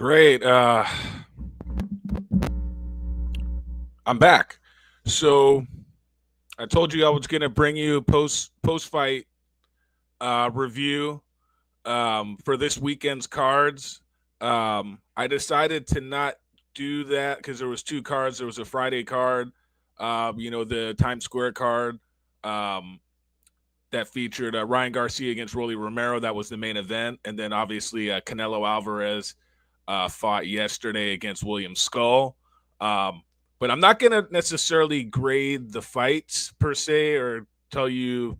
Great. I'm back. So I told you I was gonna bring you post fight review for this weekend's cards. I decided to not do that because there was two cards. There was a Friday card, the Times Square card that featured Ryan Garcia against Rolly Romero. That was the main event, and then obviously Canelo Alvarez fought yesterday against William Skull. But I'm not going to necessarily grade the fights per se or tell you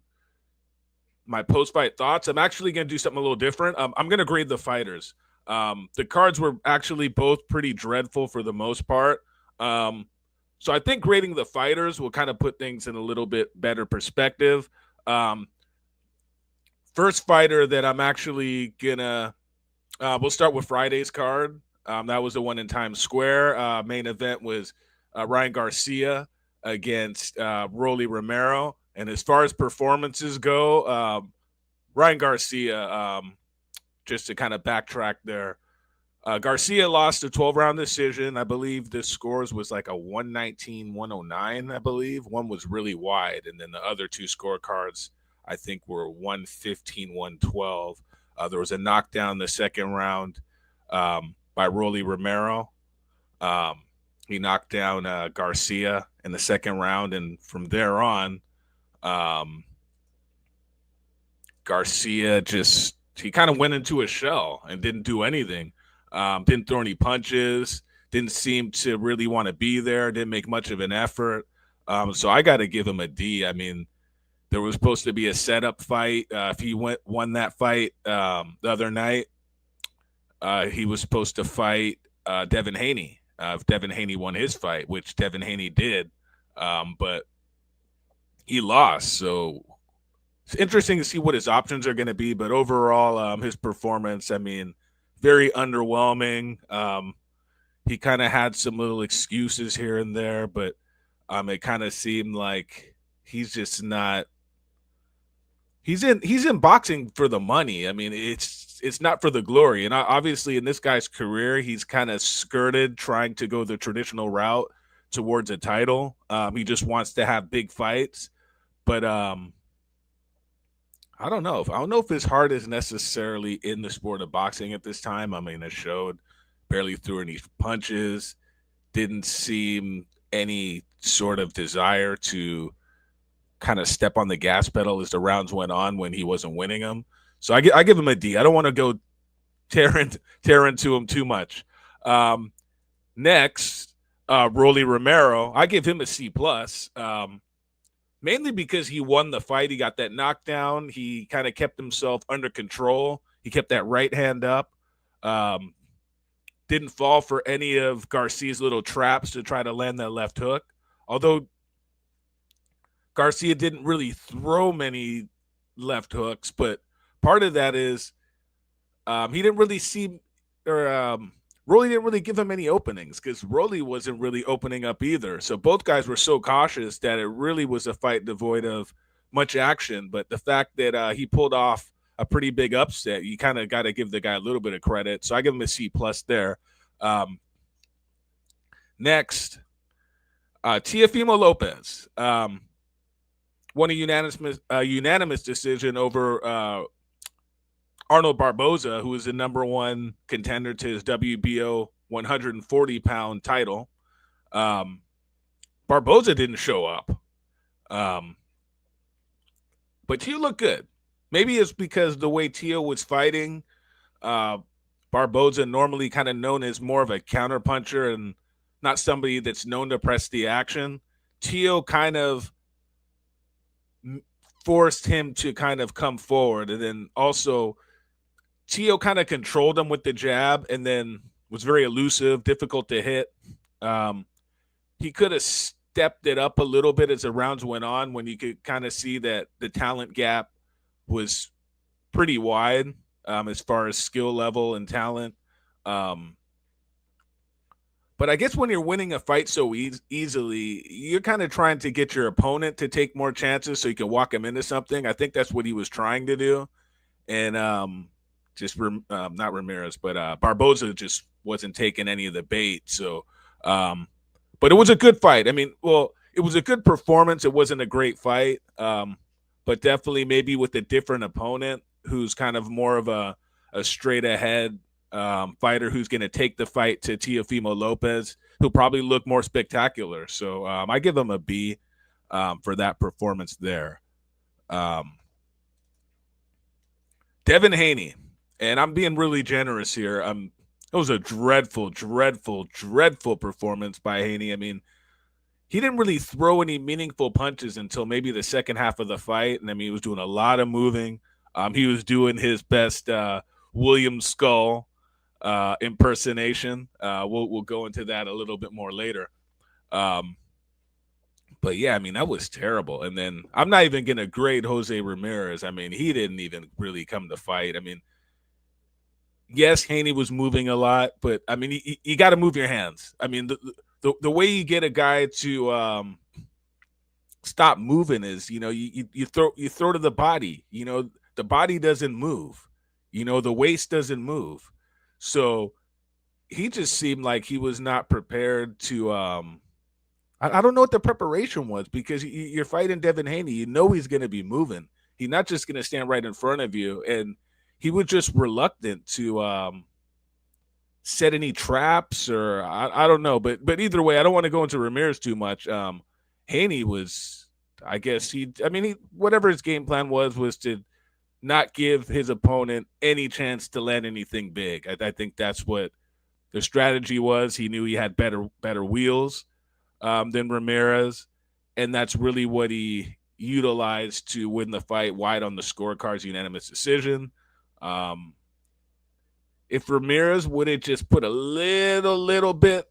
my post-fight thoughts. I'm actually going to do something a little different. I'm going to grade the fighters. The cards were actually both pretty dreadful for the most part. So I think grading the fighters will kind of put things in a little bit better perspective. First fighter that I'm actually going to we'll start with Friday's card. That was the one in Times Square. Main event was Ryan Garcia against Rolly Romero. And as far as performances go, Ryan Garcia, just to kind of backtrack there, Garcia lost a 12-round decision. I believe the scores was like a 119-109, I believe. One was really wide, and then the other two scorecards, I think, were 115-112. There was a knockdown the second round by Rolly Romero. He knocked down Garcia in the second round, and from there on, Garcia he kind of went into a shell and didn't do anything. Didn't throw any punches, didn't seem to really want to be there, didn't make much of an effort. So I got to give him a D. I mean, there was supposed to be a setup fight. If he won that fight the other night, he was supposed to fight Devin Haney. If Devin Haney won his fight, which Devin Haney did, but he lost. So it's interesting to see what his options are going to be. But overall, his performance, I mean, very underwhelming. He kind of had some little excuses here and there, but it kind of seemed like he's just not. He's in boxing for the money. I mean, it's not for the glory. And obviously, in this guy's career, he's kind of skirted trying to go the traditional route towards a title. He just wants to have big fights, but I don't know. I don't know if his heart is necessarily in the sport of boxing at this time. I mean, it showed. Barely threw any punches. Didn't seem any sort of desire to kind of step on the gas pedal as the rounds went on when he wasn't winning them. So I give him a D. I don't want to go tear into him too much. Next, Rolly Romero, I give him a C+. Mainly because he won the fight. He got that knockdown. He kind of kept himself under control. He kept that right hand up. Didn't fall for any of Garcia's little traps to try to land that left hook. Although Garcia didn't really throw many left hooks, but part of that is he didn't really see, or Rolly didn't really give him any openings because Rolly wasn't really opening up either. So both guys were so cautious that it really was a fight devoid of much action. But the fact that he pulled off a pretty big upset, you kind of got to give the guy a little bit of credit. So I give him a C+ there. Next, Teofimo Lopez. Won a unanimous decision over Arnold Barboza, who is the number one contender to his WBO 140-pound title. Barboza didn't show up. But Teo looked good. Maybe it's because the way Teo was fighting, Barboza, normally kind of known as more of a counterpuncher and not somebody that's known to press the action. Teo kind of forced him to kind of come forward. And then also Teo kind of controlled him with the jab and then was very elusive, difficult to hit. He could have stepped it up a little bit as the rounds went on when you could kind of see that the talent gap was pretty wide as far as skill level and talent. But I guess when you're winning a fight so easily, you're kind of trying to get your opponent to take more chances so you can walk him into something. I think that's what he was trying to do. And just not Ramirez, but Barboza just wasn't taking any of the bait. So, but it was a good fight. I mean, well, it was a good performance. It wasn't a great fight, but definitely maybe with a different opponent who's kind of more of a straight ahead fighter who's going to take the fight to Teofimo Lopez, who'll probably look more spectacular. So I give him a B for that performance there. Devin Haney, and I'm being really generous here. It was a dreadful, dreadful, dreadful performance by Haney. I mean, he didn't really throw any meaningful punches until maybe the second half of the fight. And I mean, he was doing a lot of moving. He was doing his best William Skull impersonation. We'll go into that a little bit more later. But yeah, I mean, that was terrible. And then I'm not even going to grade Jose Ramirez. I mean, he didn't even really come to fight. I mean, yes, Haney was moving a lot, but I mean, you got to move your hands. I mean, the way you get a guy to stop moving is, you throw to the body. The body doesn't move. The waist doesn't move. So he just seemed like he was not prepared to. I don't know what the preparation was, because you're fighting Devin Haney. He's going to be moving. He's not just going to stand right in front of you. And he was just reluctant to set any traps, or I don't know. But either way, I don't want to go into Ramirez too much. Haney was, I guess whatever his game plan was to not give his opponent any chance to land anything big. I think that's what the strategy was. He knew he had better wheels than Ramirez, and that's really what he utilized to win the fight wide on the scorecards, unanimous decision. If Ramirez would have just put a little bit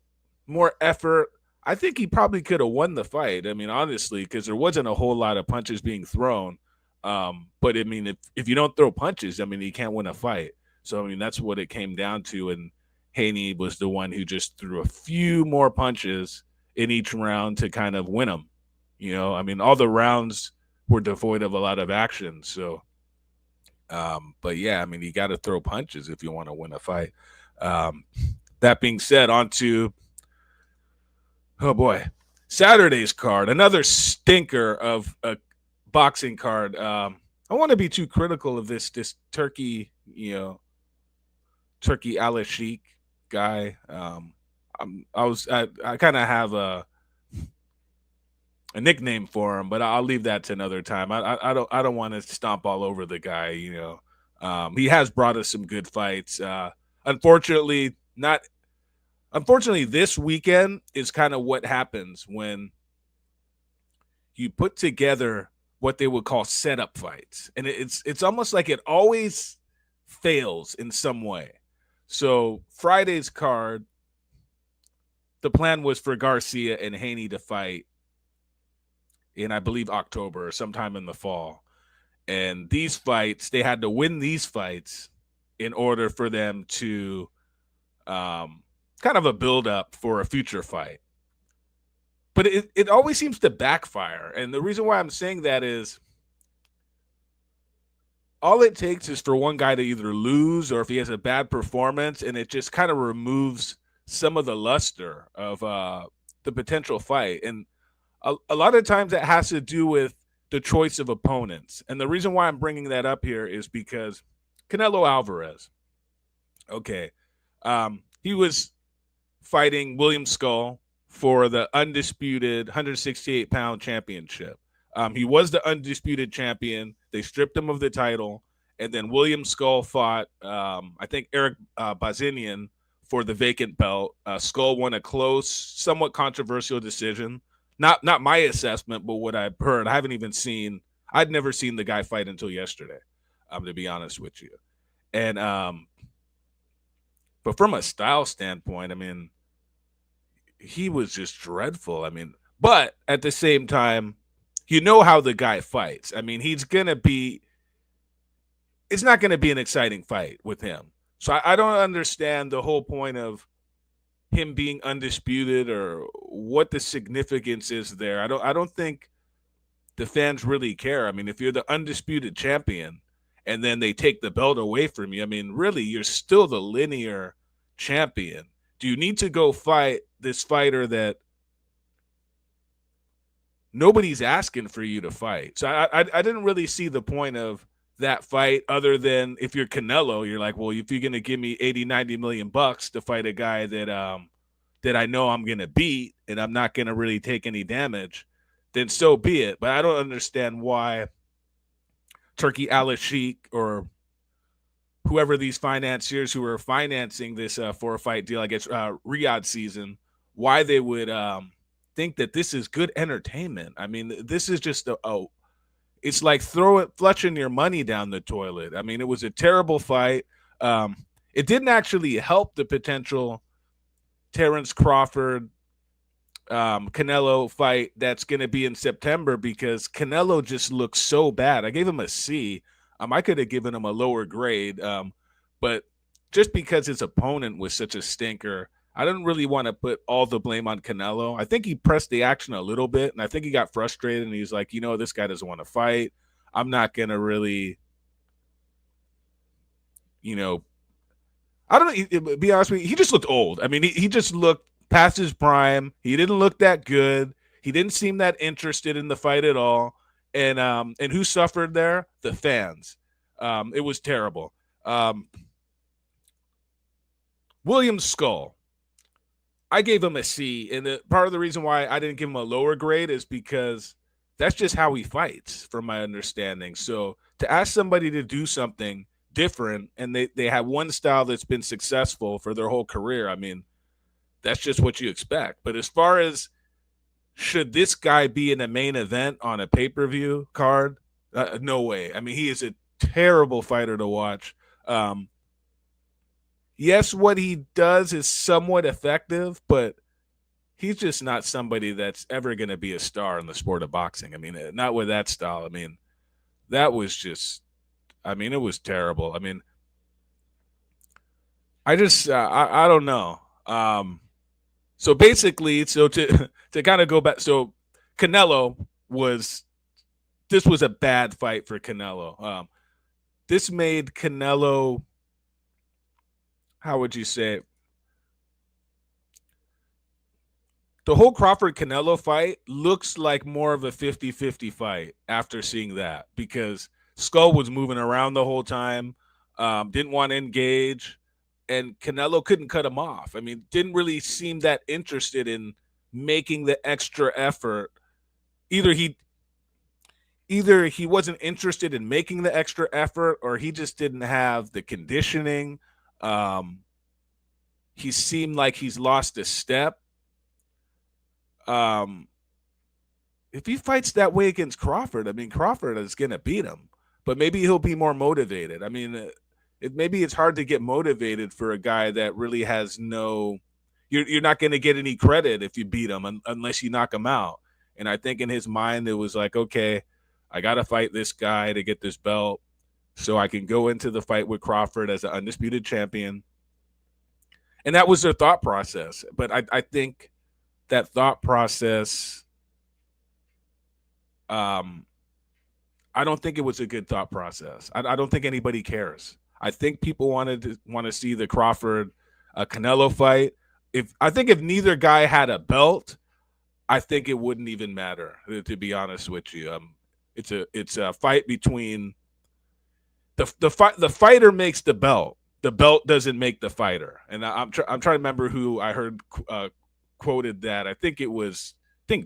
more effort, I think he probably could have won the fight. I mean, honestly, because there wasn't a whole lot of punches being thrown. But I mean, if you don't throw punches, I mean, you can't win a fight. So, I mean, that's what it came down to. And Haney was the one who just threw a few more punches in each round to kind of win them. I mean, all the rounds were devoid of a lot of action. So, but yeah, I mean, you got to throw punches if you want to win a fight. That being said, on to, oh boy, Saturday's card, another stinker of a boxing card. I want to be too critical of this Turkey, Turkey Al-Sheikh guy. I kind of have a nickname for him, but I'll leave that to another time. I don't want to stomp all over the guy. He has brought us some good fights. Unfortunately, this weekend is kind of what happens when you put together what they would call setup fights, and it's almost like it always fails in some way. So Friday's card, the plan was for Garcia and Haney to fight in, I believe, October or sometime in the fall. And these fights, they had to win these fights in order for them to kind of a build-up for a future fight. But it always seems to backfire. And the reason why I'm saying that is all it takes is for one guy to either lose, or if he has a bad performance, and it just kind of removes some of the luster of the potential fight. And a lot of times that has to do with the choice of opponents. And the reason why I'm bringing that up here is because Canelo Alvarez, okay, he was fighting William Skull for the undisputed 168-pound championship. He was the undisputed champion. They stripped him of the title. And then William Skull fought, I think, Eric Bazinian for the vacant belt. Skull won a close, somewhat controversial decision. Not my assessment, but what I've heard. I'd never seen the guy fight until yesterday, to be honest with you. And but from a style standpoint, I mean, he was just dreadful. I mean, but at the same time, how the guy fights. I mean, it's not going to be an exciting fight with him. So I don't understand the whole point of him being undisputed or what the significance is there. I don't think the fans really care. I mean, if you're the undisputed champion and then they take the belt away from you. I mean, really, you're still the linear champion. Do you need to go fight this fighter that nobody's asking for you to fight? So I didn't really see the point of that fight, other than if you're Canelo, you're like, well, if you're going to give me 80, 90 million bucks to fight a guy that I know I'm going to beat and I'm not going to really take any damage, then so be it. But I don't understand why Turkey Al-Sheikh or whoever these financiers who are financing this 4-fight deal, I guess Riyadh season, why they would think that this is good entertainment. I mean, this is just it's like flushing your money down the toilet. I mean, it was a terrible fight. It didn't actually help the potential Terrence Crawford Canelo fight that's going to be in September, because Canelo just looks so bad. I gave him a C. I could have given him a lower grade, but just because his opponent was such a stinker, I didn't really want to put all the blame on Canelo. I think he pressed the action a little bit, and I think he got frustrated, and he's like, this guy doesn't want to fight. I'm not going to really, I don't know, be honest with you, he just looked old. I mean, he just looked past his prime. He didn't look that good. He didn't seem that interested in the fight at all. And who suffered there? The fans. It was terrible. William Skull, I gave him a C, and part of the reason why I didn't give him a lower grade is because that's just how he fights, from my understanding. So to ask somebody to do something different, and they have one style that's been successful for their whole career, I mean, that's just what you expect. But as far as should this guy be in a main event on a pay-per-view card, no way. I mean, he is a terrible fighter to watch. Yes, what he does is somewhat effective, but he's just not somebody that's ever going to be a star in the sport of boxing. I mean, not with that style. I mean, that was just, it was terrible. I mean, I don't know. So basically, to kind of go back, so this was a bad fight for Canelo. This made Canelo, how would you say it? The whole Crawford-Canelo fight looks like more of a 50-50 fight after seeing that, because Skull was moving around the whole time, didn't want to engage, and Canelo couldn't cut him off. I mean, didn't really seem that interested in making the extra effort. Either he wasn't interested in making the extra effort, or he just didn't have the conditioning. He seemed like he's lost a step. If he fights that way against Crawford, I mean, Crawford is going to beat him, but maybe he'll be more motivated. I mean, maybe it's hard to get motivated for a guy that really has you're not going to get any credit if you beat him unless you knock him out. And I think in his mind, it was like, okay, I got to fight this guy to get this belt so I can go into the fight with Crawford as an undisputed champion. And that was their thought process. But I think that thought process, I don't think it was a good thought process. I don't think anybody cares. I think people want to see the Crawford Canelo fight. I think if neither guy had a belt, I think it wouldn't even matter, to be honest with you. It's a fight between the fighter makes the belt. The belt doesn't make the fighter. And I'm trying to remember who I heard quoted that. I think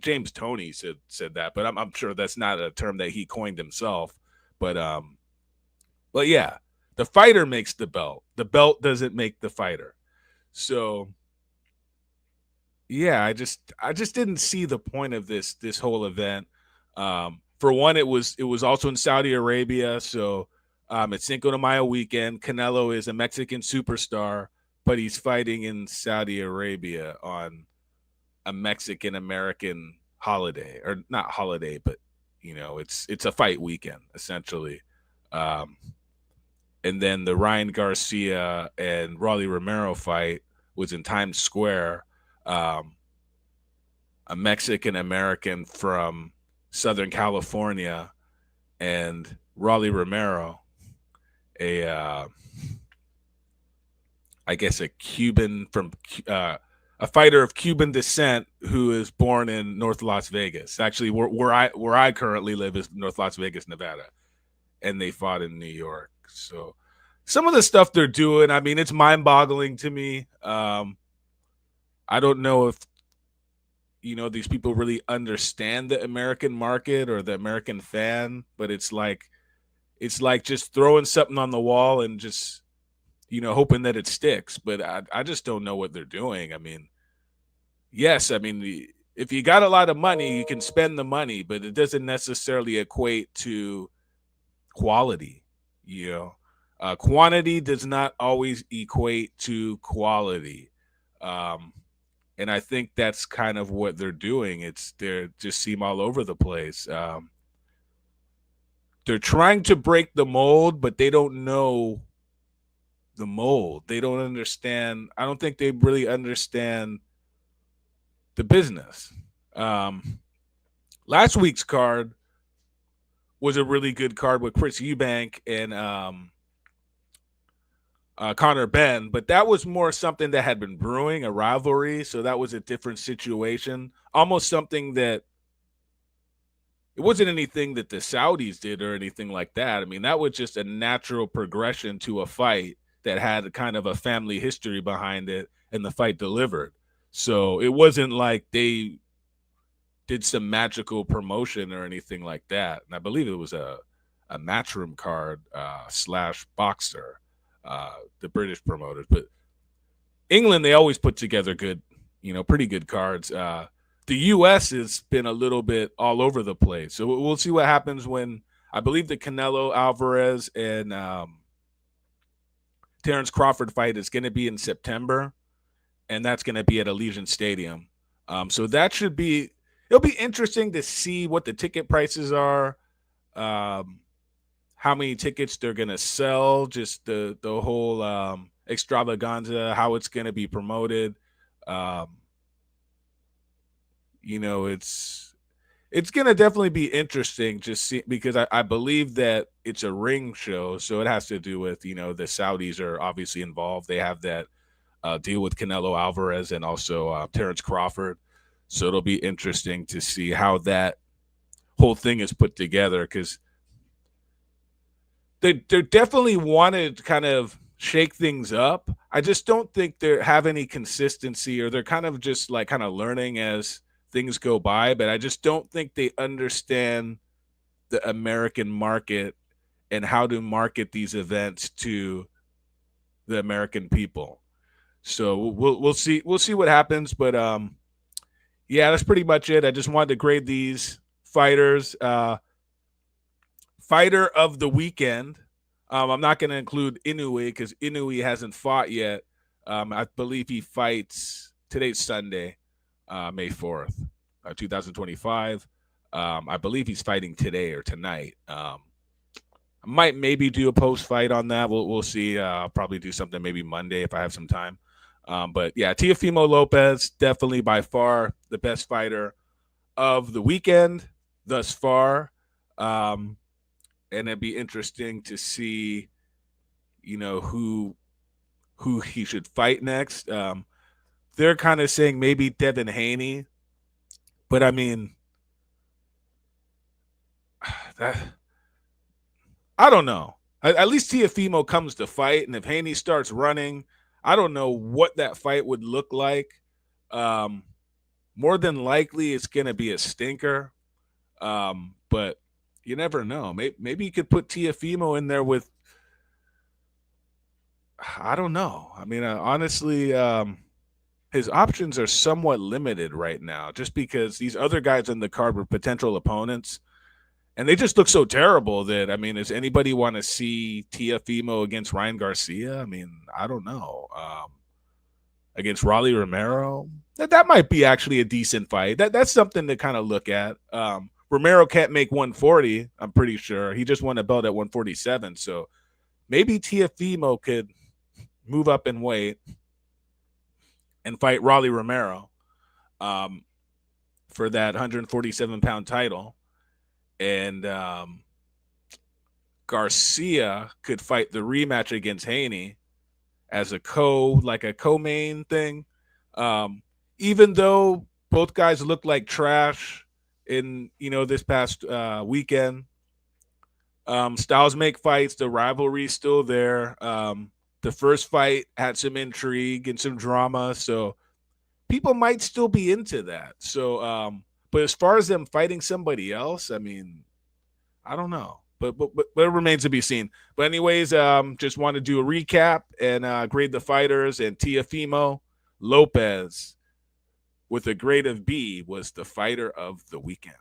James Toney said that, but I'm sure that's not a term that he coined himself. But yeah, the fighter makes the belt. The belt doesn't make the fighter. So yeah, I just didn't see the point of this whole event. For one, it was also in Saudi Arabia, so it's Cinco de Mayo weekend. Canelo is a Mexican superstar, but he's fighting in Saudi Arabia on a Mexican American holiday, or not holiday, but it's a fight weekend essentially. And then the Ryan Garcia and Rolly Romero fight was in Times Square. A Mexican American from Southern California and Rolly Romero, a I guess a Cuban from a fighter of Cuban descent who is born in North Las Vegas. Actually, where I currently live is North Las Vegas, Nevada, and they fought in New York. So some of the stuff they're doing, I mean, it's mind-boggling to me. I don't know if these people really understand the American market or the American fan, but it's like just throwing something on the wall and just hoping that it sticks. But I just don't know what they're doing. I mean, yes, I mean, if you got a lot of money, you can spend the money, but it doesn't necessarily equate to quality. Quantity does not always equate to quality. Um, and I think that's kind of what they're doing. They're just seem all over the place. They're trying to break the mold, but they don't know the mold. They don't understand. I don't think they really understand the business. Um, Last week's card was a really good card with Chris Eubank and Connor Ben, but that was more something that had been brewing, a rivalry. So that was a different situation, almost something that it wasn't anything that the Saudis did or anything like that. I mean, that was just a natural progression to a fight that had kind of a family history behind it, and the fight delivered. So it wasn't like they did some magical promotion or anything like that. And I believe it was a matchroom card slash boxer, the British promoters. But England, they always put together good, pretty good cards. The U.S. has been a little bit all over the place. So we'll see what happens when I believe the Canelo Alvarez and Terrence Crawford fight is going to be in September, and that's going to be at Allegiant Stadium. So that should be it'll be interesting to see what the ticket prices are, how many tickets they're going to sell, just the whole extravaganza, how it's going to be promoted. Um, it's going to definitely be interesting just see because I believe that it's a ring show, so it has to do with the Saudis are obviously involved. They have that deal with Canelo Alvarez and also Terrence Crawford, so it'll be interesting to see how that whole thing is put together because they definitely wanted to kind of shake things up. I just don't think they have any consistency, or they're kind of just like kind of learning as things go by. But I just don't think they understand the American market and how to market these events to the American people. So we'll see what happens. But yeah, that's pretty much it. I just wanted to grade these fighters. Fighter of the weekend. I'm not going to include Inoue because Inoue hasn't fought yet. I believe he fights today's Sunday, May 4th, 2025. I believe he's fighting today or tonight. I might maybe do a post fight on that. We'll see. I'll probably do something maybe Monday if I have some time. But yeah, Teofimo Lopez, definitely by far the best fighter of the weekend thus far. And it'd be interesting to see, who he should fight next. They're kind of saying maybe Devin Haney, but I mean, that, I don't know. At least Teofimo comes to fight, and if Haney starts running, I don't know what that fight would look like. More than likely, it's going to be a stinker. But you never know. Maybe you could put Teofimo in there with. I don't know. I mean, honestly, his options are somewhat limited right now, just because these other guys on the card were potential opponents, and they just look so terrible that I mean, does anybody want to see Teofimo against Ryan Garcia? I mean, I don't know. Against Raleigh Romero, that might be actually a decent fight. That's something to kind of look at. Romero can't make 140. I'm pretty sure he just won a belt at 147. So maybe Teofimo could move up in weight and fight Raleigh Romero for that 147-pound title. And Garcia could fight the rematch against Haney as a co-main thing. Even though both guys look like trash in this past weekend, styles make fights. The rivalry's still there. The first fight had some intrigue and some drama, so people might still be into that. So, but as far as them fighting somebody else, I mean, I don't know. But it remains to be seen. But anyways, just want to do a recap and grade the fighters. And Teofimo Lopez, with a grade of B, was the fighter of the weekend.